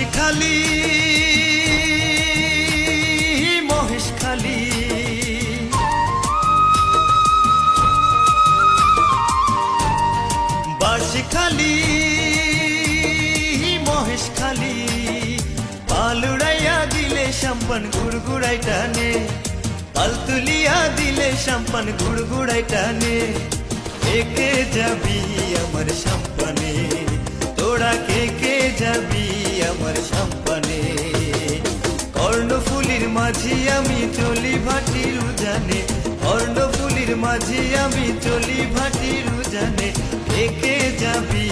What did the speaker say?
বাঁশখালী মহেশখালী বাঁশখালী মহেশখালী পাল উড়াইয়া দিলে সাম্পান গুড়গুড়াই টানে পাল তুলিয়া দিলে সাম্পান গুড়গুড়াই টানে কে যাবি আমার সাম্পানে তোরা কে যাবি আমার সাম্পানে কর্ণফুলির মাঝি আমি চলি ভাটির উজানে কর্ণফুলির মাঝি আমি চলি ভাটির উজানে কে যাবি